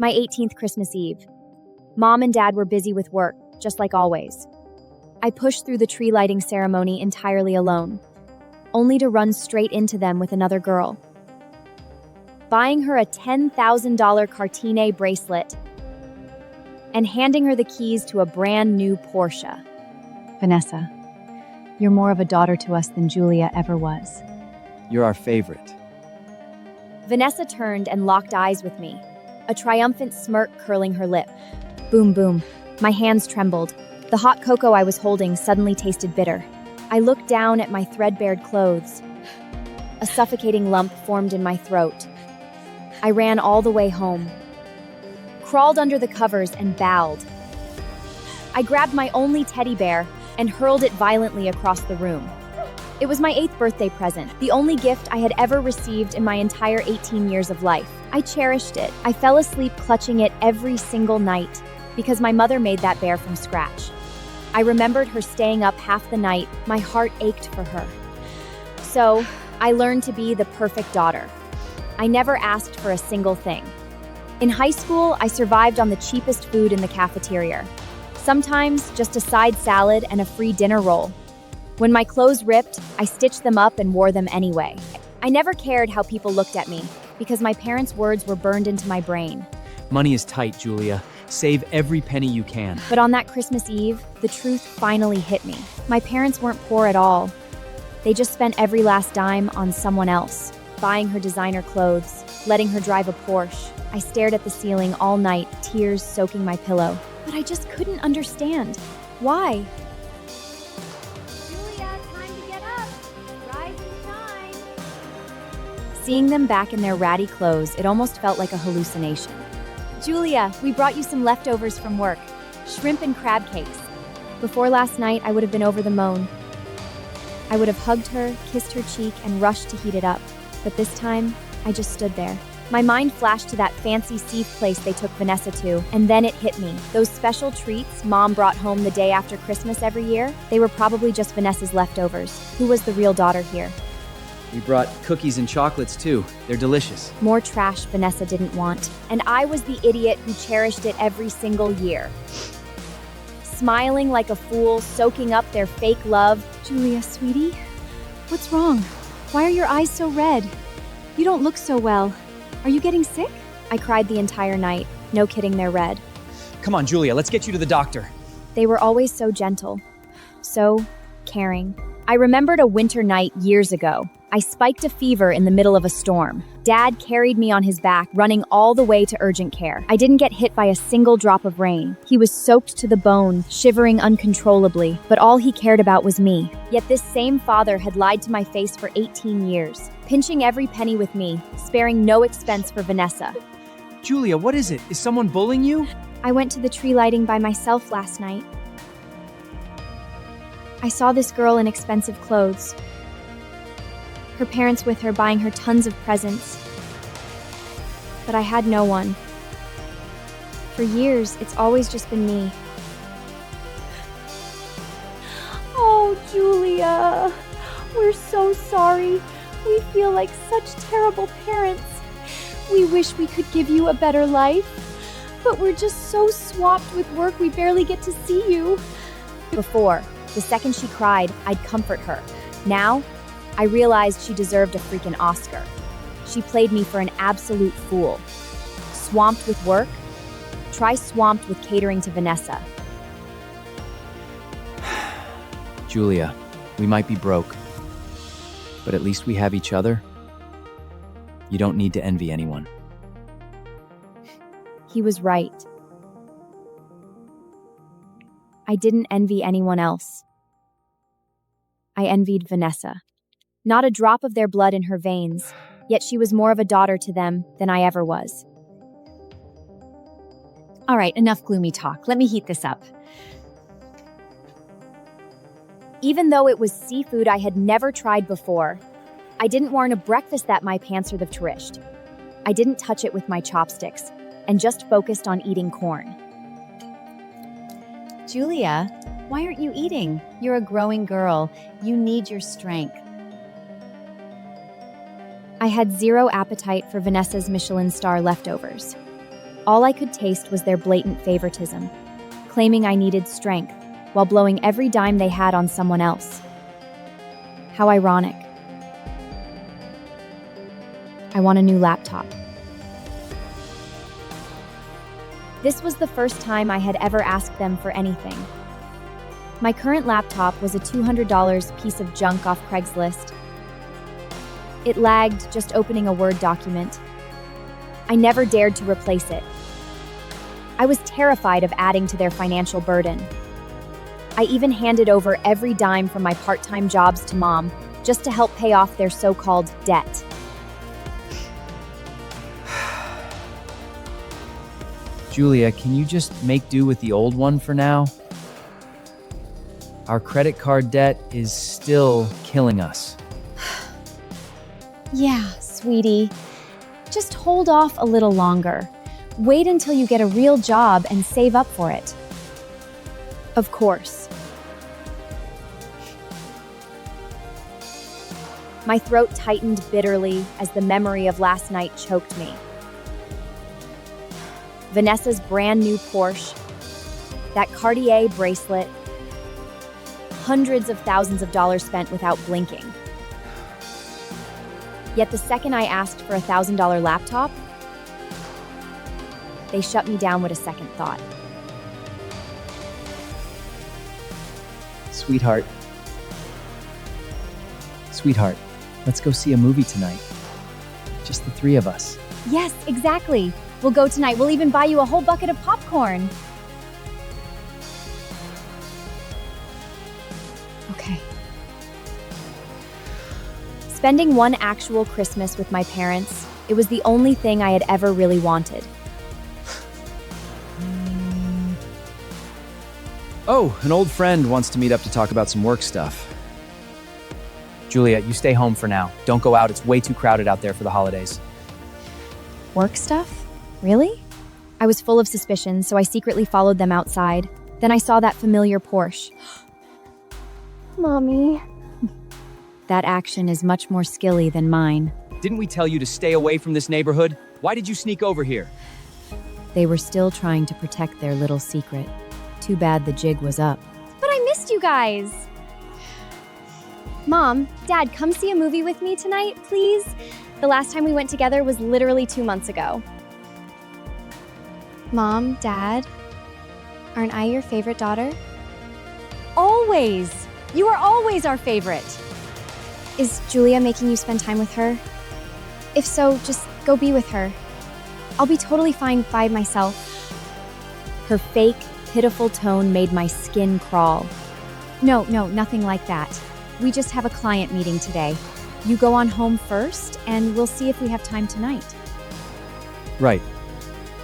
My 18th Christmas Eve. Mom and Dad were busy with work, just like always. I pushed through the tree lighting ceremony entirely alone, only to run straight into them with another girl. Buying her a $10,000 Cartier bracelet and handing her the keys to a brand new Porsche. Vanessa, you're more of a daughter to us than Julia ever was. You're our favorite. Vanessa turned and locked eyes with me, a triumphant smirk curling her lip. Boom, boom. My hands trembled. The hot cocoa I was holding suddenly tasted bitter. I looked down at my threadbare clothes. A suffocating lump formed in my throat. I ran all the way home, crawled under the covers and bowed. I grabbed my only teddy bear and hurled it violently across the room. It was my 8th birthday present, the only gift I had ever received in my entire 18 years of life. I cherished it. I fell asleep clutching it every single night because my mother made that bear from scratch. I remembered her staying up half the night. My heart ached for her. So, I learned to be the perfect daughter. I never asked for a single thing. In high school, I survived on the cheapest food in the cafeteria. Sometimes just a side salad and a free dinner roll. When my clothes ripped, I stitched them up and wore them anyway. I never cared how people looked at me because my parents' words were burned into my brain. Money is tight, Julia. Save every penny you can. But on that Christmas Eve, the truth finally hit me. My parents weren't poor at all. They just spent every last dime on someone else, buying her designer clothes, letting her drive a Porsche. I stared at the ceiling all night, tears soaking my pillow. But I just couldn't understand. Why? Julia, time to get up. Rise and shine. Seeing them back in their ratty clothes, it almost felt like a hallucination. Julia, we brought you some leftovers from work. Shrimp and crab cakes. Before last night, I would have been over the moon. I would have hugged her, kissed her cheek, and rushed to heat it up. But this time, I just stood there. My mind flashed to that fancy sea place they took Vanessa to, and then it hit me. Those special treats Mom brought home the day after Christmas every year, they were probably just Vanessa's leftovers. Who was the real daughter here? We brought cookies and chocolates too. They're delicious. More trash Vanessa didn't want, and I was the idiot who cherished it every single year. Smiling like a fool, soaking up their fake love. Julia, sweetie, what's wrong? Why are your eyes so red? You don't look so well. Are you getting sick? I cried the entire night. No kidding, they're red. Come on, Julia, let's get you to the doctor. They were always so gentle, so caring. I remembered a winter night years ago. I spiked a fever in the middle of a storm. Dad carried me on his back, running all the way to urgent care. I didn't get hit by a single drop of rain. He was soaked to the bone, shivering uncontrollably, but all he cared about was me. Yet this same father had lied to my face for 18 years, pinching every penny with me, sparing no expense for Vanessa. Julia, what is it? Is someone bullying you? I went to the tree lighting by myself last night. I saw this girl in expensive clothes. Her parents with her buying her tons of presents. But I had no one. For years, it's always just been me. Oh, Julia. We're so sorry. We feel like such terrible parents. We wish we could give you a better life, but we're just so swamped with work we barely get to see you. Before, the second she cried, I'd comfort her. Now, I realized she deserved a freaking Oscar. She played me for an absolute fool. Swamped with work? Try swamped with catering to Vanessa. Julia, we might be broke, but at least we have each other. You don't need to envy anyone. He was right. I didn't envy anyone else. I envied Vanessa. Not a drop of their blood in her veins, yet she was more of a daughter to them than I ever was. All right, enough gloomy talk. Let me heat this up. Even though it was seafood I had never tried before, I didn't want a breakfast that my pants are the trished. I didn't touch it with my chopsticks and just focused on eating corn. Julia, why aren't you eating? You're a growing girl. You need your strength. I had zero appetite for Vanessa's Michelin star leftovers. All I could taste was their blatant favoritism, claiming I needed strength while blowing every dime they had on someone else. How ironic. I want a new laptop. This was the first time I had ever asked them for anything. My current laptop was a $200 piece of junk off Craigslist. It lagged just opening a Word document. I never dared to replace it. I was terrified of adding to their financial burden. I even handed over every dime from my part-time jobs to Mom, just to help pay off their so-called debt. Julia, can you just make do with the old one for now? Our credit card debt is still killing us. Yeah, sweetie. Just hold off a little longer. Wait until you get a real job and save up for it. Of course. My throat tightened bitterly as the memory of last night choked me. Vanessa's brand new Porsche, that Cartier bracelet, hundreds of thousands of dollars spent without blinking. Yet the second I asked for a $1,000 laptop, they shut me down with a second thought. Sweetheart, let's go see a movie tonight. Just the three of us. Yes, exactly. We'll go tonight. We'll even buy you a whole bucket of popcorn. Okay. Spending one actual Christmas with my parents, it was the only thing I had ever really wanted. Oh, an old friend wants to meet up to talk about some work stuff. Julia, you stay home for now. Don't go out. It's way too crowded out there for the holidays. Work stuff? Really? I was full of suspicion, so I secretly followed them outside. Then I saw that familiar Porsche. Mommy. That action is much more skilly than mine. Didn't we tell you to stay away from this neighborhood? Why did you sneak over here? They were still trying to protect their little secret. Too bad the jig was up. But I missed you guys! Mom, Dad, come see a movie with me tonight, please? The last time we went together was literally 2 months ago. Mom, Dad, aren't I your favorite daughter? Always! You are always our favorite! Is Julia making you spend time with her? If so, just go be with her. I'll be totally fine by myself. Her fake, pitiful tone made my skin crawl. No, nothing like that. We just have a client meeting today. You go on home first, and we'll see if we have time tonight. Right.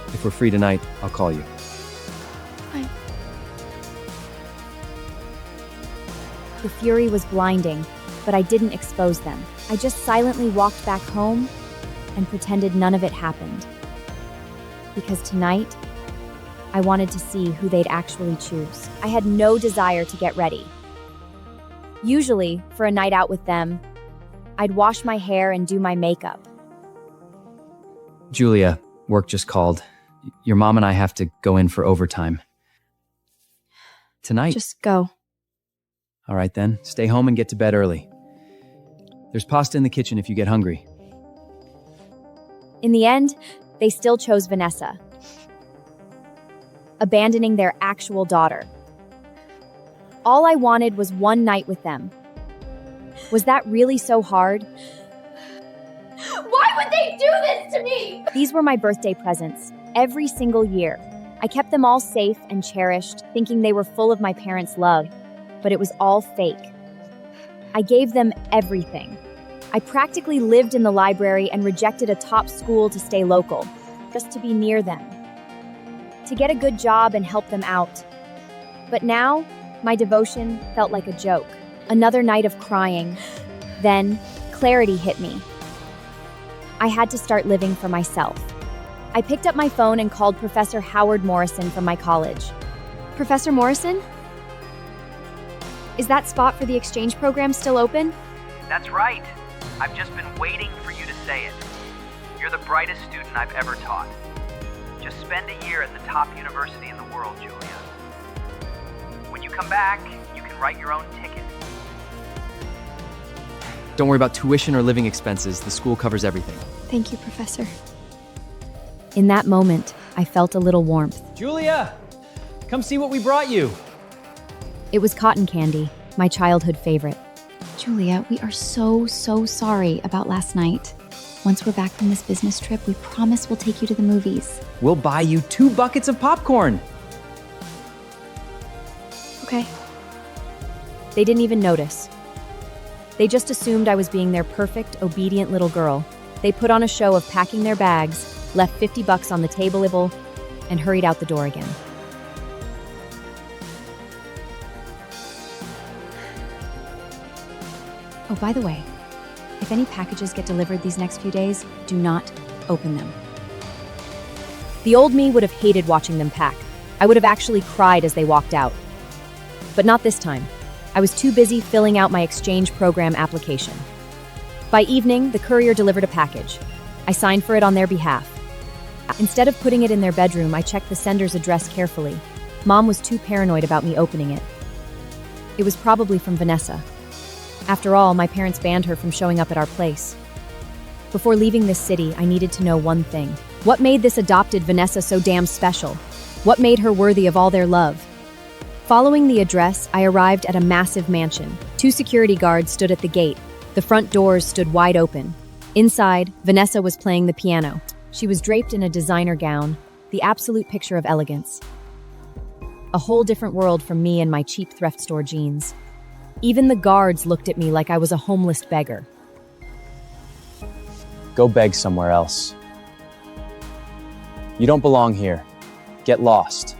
If we're free tonight, I'll call you. Fine. The fury was blinding, but I didn't expose them. I just silently walked back home and pretended none of it happened. Because tonight, I wanted to see who they'd actually choose. I had no desire to get ready. Usually, for a night out with them, I'd wash my hair and do my makeup. Julia, work just called. Your mom and I have to go in for overtime. Tonight? Just go. All right then, stay home and get to bed early. There's pasta in the kitchen if you get hungry. In the end, they still chose Vanessa, abandoning their actual daughter. All I wanted was one night with them. Was that really so hard? Why would they do this to me? These were my birthday presents, every single year. I kept them all safe and cherished, thinking they were full of my parents' love, but it was all fake. I gave them everything. I practically lived in the library and rejected a top school to stay local, just to be near them, to get a good job and help them out. But now, my devotion felt like a joke. Another night of crying. Then, clarity hit me. I had to start living for myself. I picked up my phone and called Professor Howard Morrison from my college. Professor Morrison? Is that spot for the exchange program still open? That's right. I've just been waiting for you to say it. You're the brightest student I've ever taught. Just spend a year at the top university in the world, Julia. When you come back, you can write your own ticket. Don't worry about tuition or living expenses. The school covers everything. Thank you, Professor. In that moment, I felt a little warmth. Julia, come see what we brought you. It was cotton candy, my childhood favorite. Julia, we are so sorry about last night. Once we're back from this business trip, we promise we'll take you to the movies. We'll buy you 2 buckets of popcorn. Okay. They didn't even notice. They just assumed I was being their perfect, obedient little girl. They put on a show of packing their bags, left $50 on the table, and hurried out the door again. Oh, by the way, if any packages get delivered these next few days, do not open them. The old me would have hated watching them pack. I would have actually cried as they walked out. But not this time. I was too busy filling out my exchange program application. By evening, the courier delivered a package. I signed for it on their behalf. Instead of putting it in their bedroom, I checked the sender's address carefully. Mom was too paranoid about me opening it. It was probably from Vanessa. After all, my parents banned her from showing up at our place. Before leaving this city, I needed to know one thing. What made this adopted Vanessa so damn special? What made her worthy of all their love? Following the address, I arrived at a massive mansion. 2 security guards stood at the gate. The front doors stood wide open. Inside, Vanessa was playing the piano. She was draped in a designer gown, the absolute picture of elegance. A whole different world from me and my cheap thrift store jeans. Even the guards looked at me like I was a homeless beggar. Go beg somewhere else. You don't belong here. Get lost.